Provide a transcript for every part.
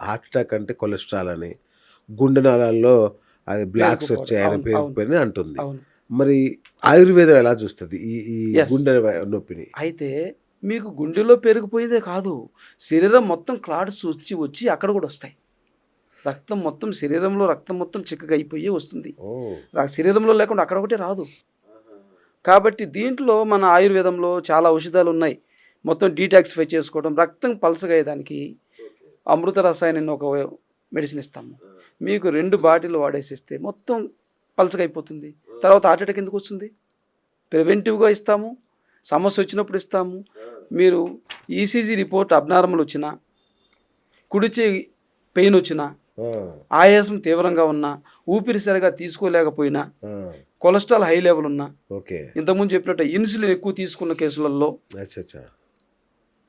Heart attack అంటే cholesterol అని, గుండె నాళాల్లో అది బ్లాక్స్ పేరుకుపోవడం. వచ్చాయని అవును. అవును. పేరుకుపోయినయి అంటుంది. అవును. మరి ఆయుర్వేదం ఎలా చూస్తది ఈ ఈ యెస్. గుండె నొప్పిని? అయితే మీకు గుండెలో పేరుకుపోయేదే కాదు. శరీరం మొత్తం క్లాట్స్ వచ్చి అక్కడ గూడా ఒస్తాయి. రక్తం మొత్తం శరీరంలో రక్తం మొత్తం చిక్కగా అయిపోయి వస్తుంది. ఓహ్! శరీరంలో లేకుండా అక్కడ ఒకటే రాదు. కాబట్టి దీంట్లో మన ఆయుర్వేదంలో చాలా ఔషధాలున్నాయి. మొత్తం డీటాక్సిఫై చేసుకోవడం, రక్తం పల్చగా అయ్యేదానికి అమృత రసాయనం అని ఒక మెడిసిన్ ఇస్తాము. మీకు 2 బాటిల్ వాడేసిస్తే మొత్తం పల్చగా అయిపోతుంది. తర్వాత హార్ట్ అటాక్ ఎందుకొస్తుంది? ప్రివెంటివ్‌గా ఇస్తాము. సమస్య వచ్చినప్పుడు ఇస్తాము. మీరు ఈసీజీ రిపోర్ట్ అబ్నార్మల్ వచ్చినా, కుడి చెయ్యి పెయిన్ వచ్చినా, ఆ! ఆయాసం తీవ్రంగా ఉన్నా, ఊపిరి సరిగా తీసుకోలేకపోయినా, ఆ! కొలెస్ట్రాల్ హై లెవెల్ ఉన్నా, ఓకే. ఇంతకుముందు చెప్పినట్టు ఇన్సులిన్ ఎక్కువ తీసుకున్న కేసులలో, అచ్చచ్చా!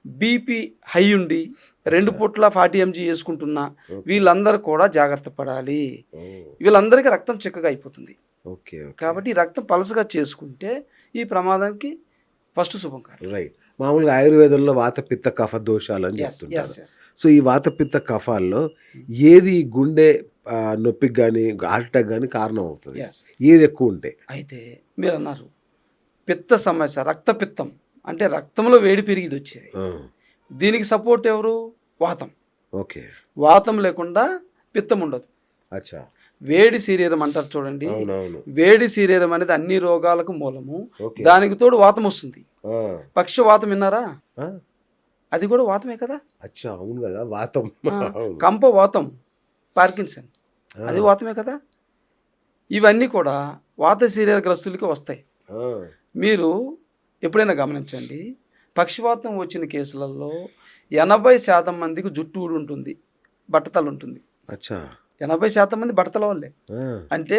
బీపీ హై ఉండి 2 అచ్చా! పూట్ల 40 ఎంజీ చేసుకుంటున్నా, ఓకే. వీళ్ళందరూ కూడా జాగ్రత్త పడాలి. ఓహ్! వీళ్ళందరికీ రక్తం చిక్కగా అయిపోతుంది. ఓకే. ఓకే. కాబట్టి ఈ రక్తం పలసగా చేసుకుంటే ఈ ప్రమాదానికి ఫస్ట్ శుభంకరం. రైట్. మామూలుగా ఆయుర్వేదంలో వాత, పిత్త, కఫ దోషాలని యెస్. యెస్. చెప్తుంటారు. యెస్. సో, ఈ వాత, పిత్త, కఫాల్లో ఏది గుండె నొప్పికి గాని, హార్ట్ అటాక్ గాని కారణం అవుతది? యెస్. ఏది ఎక్కువుంటే? అయితే మీరన్నారు పిత్త సమస్య, రక్తపిత్తం అంటే రక్తంలో వేడి పెరిగిదొచ్చేది. ఆ! దీనికి సపోర్ట్ ఎవరు? వాతం. ఓకే. వాతం లేకుండా పిత్తం ఉండదు. అచ్చా! వేడి శరీరం అంటారు చూడండి. అవునవును. వేడి శరీరం అనేది అన్ని రోగాలకు మూలము. ఓకే. దానికి తోడు వాతం వస్తుంది. ఆ! పక్షవాతం విన్నారా? ఆ! అది కూడా వాతమే కదా. అచ్చా! అవును గదా! వాతం. ఆ, అవును. కంప వాతం, పార్కిన్సన్ ఆ! అది వాతమే కదా. ఇవన్నీ కూడా వాత శరీరగ్రస్తులకి వస్తాయి. ఆ! మీరు ఎప్పుడైనా గమనించండి, పక్షవాతం వచ్చిన కేసులలో 80% మందికి జుట్టు ఊడి ఉంటుంది, బట్టతల ఉంటుంది. అచ్చా! 80% మంది బట్టతల వాళ్ళే. ఆ! అంటే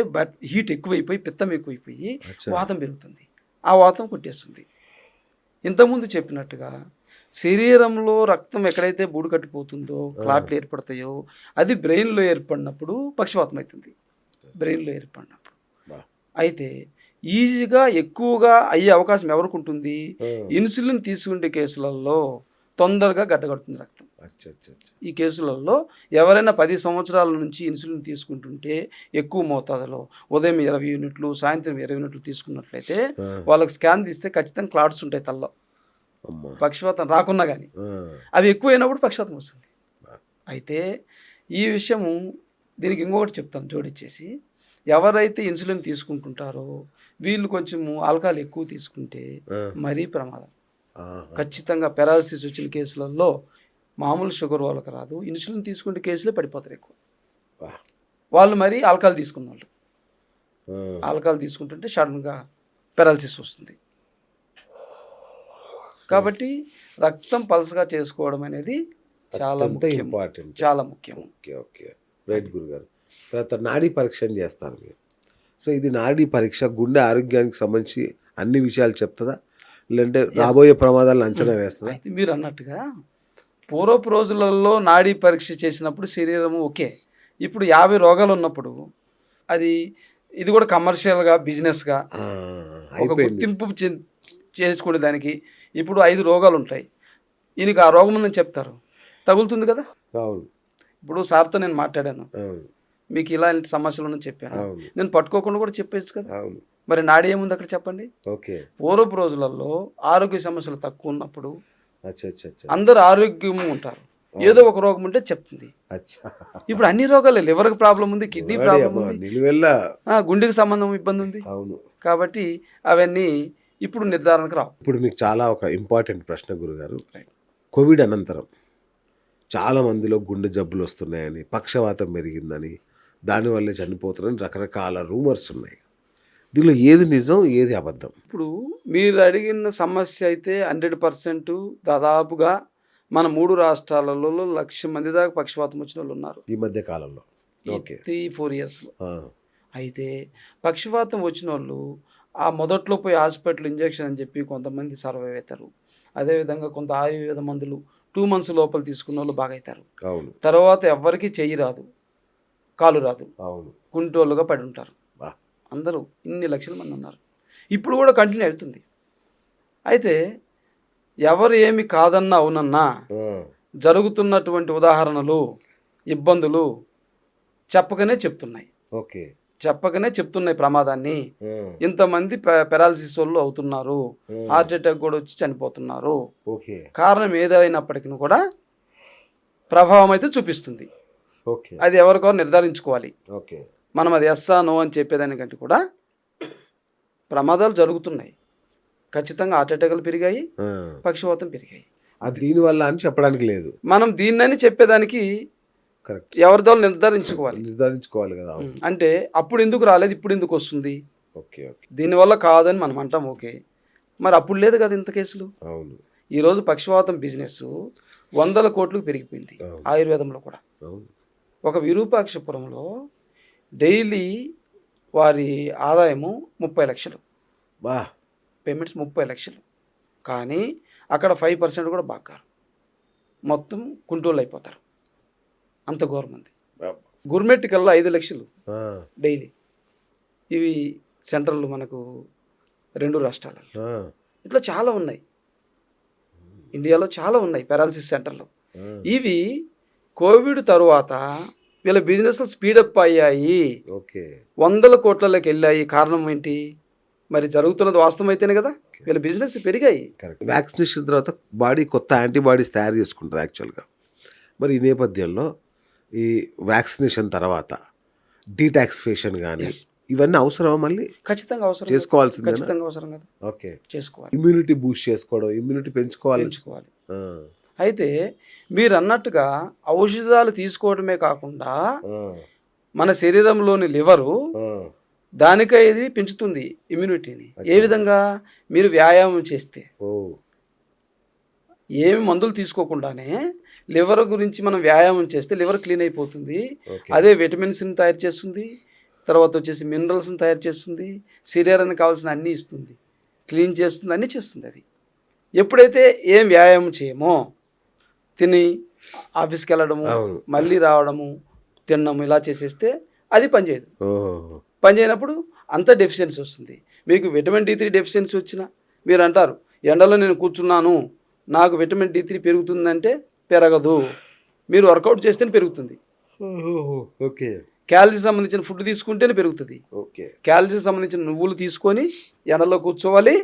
హీట్ ఎక్కువైపోయి, పిత్తం ఎక్కువైపోయి అచ్చా! వాతం పెరుగుతుంది. ఆ వాతం కొట్టేస్తుంది. ఇంతకుముందు చెప్పినట్టుగా శరీరంలో రక్తం ఎక్కడైతే బూడు కట్టిపోతుందో, క్లాట్లు ఏర్పడతాయో, అది బ్రెయిన్‌లో ఏర్పడినప్పుడు పక్షవాతం అవుతుంది. బ్రెయిన్‌లో ఏర్పడినప్పుడు. బా! అయితే ఈజీగా ఎక్కువగా అయ్యే అవకాశం ఎవరికి ఉంటుంది? ఆ! ఇన్సులిన్ తీసుకునే కేసులలో తొందరగా గడ్డకడుతుంది రక్తం. అచ్చచ్చచ్చ! ఈ కేసులలో ఎవరైనా 10 సంవత్సరాల నుంచి ఇన్సులిన్ తీసుకుంటుంటే ఎక్కువ మోతాదులో ఉదయం 20 యూనిట్లు, సాయంత్రం 20 యూనిట్లు తీసుకున్నట్లయితే ఆ! వాళ్ళకి స్కాన్ తీస్తే ఖచ్చితంగా క్లాట్స్ ఉంటాయి తలలో. అమ్మా! పక్షవాతం రాకున్నా కానీ. ఆ! అవి ఎక్కువైనప్పుడు పక్షవాతం వస్తుంది. బా! అయితే ఈ విషయము దీనికి ఇంకొకటి చెప్తాను జోడించేసి. ఎవరైతే ఇన్సులిన్ తీసుకుంటుంటారో వీళ్ళు కొంచెము ఆల్కహాల్ ఎక్కువ తీసుకుంటే ఆ! మరీ ప్రమాదం. ఆహా! ఖచ్చితంగా పెరాలసిస్ వచ్చిన కేసులలో మామూలు షుగర్ వాళ్ళకి రాదు. ఇన్సులిన్ తీసుకుంటే కేసులే పడిపోతారు ఎక్కువ. బా! వాళ్ళు మరి ఆల్కహాల్ తీసుకున్నోళ్ళు. ఆ! ఆల్కహాల్ తీసుకుంటుంటే సడన్‌గా పెరాలసిస్ వస్తుంది. కాబట్టి రక్తం పలసగా చేసుకోవడం అనేది చాలా అత్యంత ముఖ్యం. ఇంపార్టెంట్. చాలా ముఖ్యం. ఓకే. ఓకే. రైట్ గురుగారు. తర్వాత నాడీ పరీక్షని చేస్తారు మీరు. సో, ఇది నాడీ పరీక్ష గుండె ఆరోగ్యానికి సంబంధించి అన్ని విషయాలు చెప్తదా? లేదంటే రాబోయే ప్రమాదాలను అంచనా వేస్తదా? అయితే మీరన్నట్టుగా పూర్వపు రోజులలో నాడీ పరీక్ష చేసినప్పుడు శరీరము ఓకే. ఇప్పుడు 50 రోగాలు ఉన్నప్పుడు అది ఇది కూడా కమర్షియల్‌గా, బిజినెస్‌గా ఆ! ఒక అయిపోయింది. గుర్తింపు చేసుకునే దానికి ఇప్పుడు 5 రోగాలుంటాయి. ఈయనకి ఆ రోగం ఉందని చెప్తారు. తగులుతుంది కదా. అవును. ఇప్పుడు సార్‌తో నేను మాట్లాడాను. అవును. మీకు ఇలాంటి సమస్యలున్నాయని చెప్పాను. అవును. నేను పట్టుకోకుండా కూడా చెప్పేయచ్చు కదా. అవును. మరి నాడి ఏముంది అక్కడ చెప్పండి? ఓకే. పూర్వపు రోజులలో ఆరోగ్య సమస్యలు తక్కువ ఉన్నప్పుడు అచ్చచ్చచ్చ! అందరూ ఆరోగ్యంగా ఉంటారు. ఏదో ఒక రోగం ఉంటే చెప్తుంది. అచ్చా! ఇప్పుడు అన్ని రోగాలే, లివర్‌కి ప్రాబ్లమ్ ఉంది, కిడ్నీ వాడి ప్రాబ్లమ్ అమ్మ ఉంది, నిలువెల్లా గుండెకి సంబంధం ఇబ్బంది ఉంది. అవును. కాబట్టి అవన్నీ ఇప్పుడు నిర్ధారణకు రావు. ఇప్పుడు మీకు చాలా ఒక ఇంపార్టెంట్ ప్రశ్న గురుగారు. రైట్. కోవిడ్ అనంతరం చాలా మందిలో గుండె జబ్బులొస్తున్నాయని, పక్షవాతం పెరిగిందని, దానివల్లే చనిపోతున్నారని రకరకాల రూమర్స్ ఉన్నాయి. దీనిలో ఏది నిజం? ఏది అబద్ధం? ఇప్పుడు మీరు అడిగిన సమస్య అయితే 100% దాదాపుగా మన 3 రాష్ట్రాలలో 1,00,000 మంది దాకా పక్షవాతం వచ్చినోళ్ళు ఉన్నారు. ఈ మధ్య కాలంలో. ఈ ఓకే. 3-4 ఇయర్స్‌లో. ఆ! అయితే పక్షవాతం వచ్చినోళ్ళు ఆ మొదట్లో పోయి హాస్పిటల్ ఇంజెక్షన్ అని చెప్పి కొంతమంది సర్వైవ్ అవుతారు. అదేవిధంగా కొంత ఆయుర్వేద మందులు 2 మంత్స్ లోపల తీసుకున్నోళ్ళు బాగా అవుతారు. అవును. తర్వాత ఎవ్వరికీ చెయ్యి రాదు, కాలు రాదు, అవును. కుంటోళ్ళుగా పడి ఉంటారు. బా! అందరూ ఇన్ని లక్షల మంది ఉన్నారు. ఇప్పుడు కూడా కంటిన్యూ అవుతుంది. అయితే ఎవరు ఏమి కాదన్నా అవునన్నా ఆ! జరుగుతున్నటువంటి ఉదాహరణలు ఇబ్బందులు చెప్పకనే చెప్తున్నాయి. ఓకే. చెప్పకనే చెప్తున్నాయి ప్రమాదాన్ని. హ్మ్. ఇంతమంది పెరాలసిస్ వాళ్ళు అవుతున్నారు, హ్మ్. హార్ట్ అటాక్ కూడా వచ్చి చనిపోతున్నారు. ఓకే. కారణం ఏదైనప్పటికీ కూడా ప్రభావం అయితే చూపిస్తుంది. ఓకే. అది ఎవరికో నిర్ధారించుకోవాలి. ఓకే. మనం అది ఎస్సా నో అని చెప్పేదానికంటే కూడా ప్రమాదాలు జరుగుతున్నాయి. ఖచ్చితంగా హార్ట్ అటాక్లు పెరిగాయి, ఆ. పక్షవాతం పెరిగాయి. అది దీనివల్ల అని చెప్పడానికి లేదు. మనం దీన్నని చెప్పేదానికి కరెక్ట్. ఎవరిదో నిర్ధారించుకోవాలి. నిర్ధారించుకోవాలి కదా. అంటే అప్పుడు ఎందుకు రాలేదు, ఇప్పుడు ఎందుకు వస్తుంది, ఓకే. ఓకే. దీనివల్ల కాదని మనం అంటాం. ఓకే, మరి అప్పుడు లేదు కదా ఇంత కేసులు. అవును. ఈరోజు పక్షవాతం బిజినెస్ 100 కోట్లకు పెరిగిపోయింది. అవును. ఆయుర్వేదంలో కూడా అవును. ఒక విరూపాక్షపురంలో డైలీ వారి ఆదాయము 30 లక్షలు, బా. పేమెంట్స్ 30 లక్షలు. కానీ అక్కడ 5% కూడా బాగారు, మొత్తం కుంటూళ్ళు అయిపోతారు. అంత గవర్నమెంట్. గుర్మెట్ కల్లా 5 లక్షలు ఆ. డైలీ. ఇవి సెంట్రల్ మనకు 2 రాష్ట్రాలలో. ఆ. ఇట్లా చాలా ఉన్నాయి, ఇండియాలో చాలా ఉన్నాయి పెరాలసిస్ సెంటర్లు. ఆ. ఇవి కోవిడ్ తరువాత వీళ్ళ బిజినెస్లు స్పీడప్ అయ్యాయి, ఓకే. 100 కోట్లలోకి వెళ్ళాయి. కారణం ఏంటి, మరి జరుగుతున్నది వాస్తవం అయితేనే కదా వీళ్ళ బిజినెస్ పెరిగాయి. కరెక్ట్. వ్యాక్సినేషన్ తర్వాత బాడీ కొత్త యాంటీబాడీస్ తయారు చేసుకుంటుంది యాక్చువల్గా. మరి ఈ నేపథ్యంలో ఈ వ్యాక్సినేషన్ తర్వాత డీటాక్సిఫికేషన్ కానీ Yes. ఇవన్నీ అవసరమా మళ్ళీ ఖచ్చితంగా అవసరం, చేసుకోవాల్సిందేనా? ఖచ్చితంగా అవసరం కదా, ఓకే. చేసుకోవాలి, ఇమ్యూనిటీ బూస్ట్ చేసుకోవడం, ఇమ్యూనిటీ పెంచుకోవాలి. ఆ. అయితే మీరు అన్నట్టుగా ఔషధాలు తీసుకోవడమే కాకుండా ఆ. మన శరీరంలోని లివరు ఆ. దానికై ఇది పెంచుతుంది ఇమ్యూనిటీని. ఏ విధంగా, మీరు వ్యాయామం చేస్తే, ఓ. ఏమి మందులు తీసుకోకుండానే లివర్ గురించి మనం వ్యాయామం చేస్తే లివర్ క్లీన్ అయిపోతుంది. ఓకే. అదే విటమిన్స్ని తయారు చేస్తుంది, తర్వాత వచ్చేసి మినరల్స్ని తయారు చేస్తుంది, శరీరానికి కావాల్సిన అన్నీ ఇస్తుంది, క్లీన్ చేస్తుంది, అన్నీ చేస్తుంది. అది ఎప్పుడైతే ఏం వ్యాయామం చేయమో, తిని ఆఫీస్కి వెళ్ళడము, అవును. మళ్ళీ రావడము, తినడము, ఇలా చేసేస్తే అది పనిచేయదు. ఓహో. పనిచేయనప్పుడు అంత డెఫిషియన్సీ వస్తుంది. మీకు విటమిన్ D3 డెఫిషియన్సీ వచ్చినా మీరు అంటారు ఎండలో నేను కూర్చున్నాను నాకు విటమిన్ D3 పెరుగుతుందంటే పెరగదు. మీరు వర్కౌట్ చేస్తేనే పెరుగుతుంది. ఓహో. ఓకే. క్యాలరీ సంబంధించిన ఫుడ్ తీసుకుంటేనే పెరుగుతుంది. ఓకే. క్యాలరీ సంబంధించిన నువ్వులు తీసుకొని ఎండలో కూర్చోవాలి,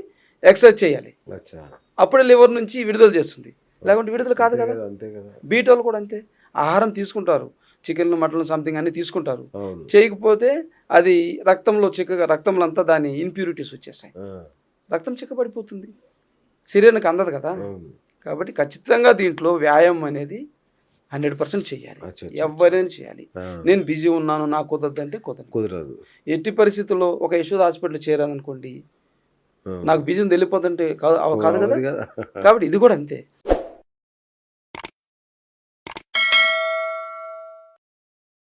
ఎక్సర్సైజ్ చేయాలి, అచ్చా. అప్పుడే లివర్ నుంచి విడుదల చేస్తుంది. లేకుంటే విడుదల కాదు కదా. అంతే కదా. బీటోలు కూడా అంతే, ఆహారం తీసుకుంటారు, చికెన్ మటన్ సంథింగ్ అన్నీ తీసుకుంటారు, అవును. చేయకపోతే అది రక్తంలో చిక్కగా, రక్తంలో అంతా దాని ఇంప్యూరిటీస్ వచ్చేసాయి, ఆ. రక్తం చిక్కబడిపోతుంది, శరీరానికి అందదు కదా. అవును. కాబట్టి ఖచ్చితంగా దీంట్లో వ్యాయామం అనేది 100% చేయాలి, అచ్చా. ఎవరైనా చేయాలి. ఆ. నేను బిజీ ఉన్నాను నాకు కుదరదు అంటే కుదరదు. కుదరదు. ఎట్టి పరిస్థితుల్లో ఒక యశోద హాస్పిటల్ చేరాను అనుకోండి, ఆ. నాకు బిజీ ఉంది వెళ్ళిపోతుంటే కాదు కదా. అది కదా. కాబట్టి ఇది కూడా అంతే.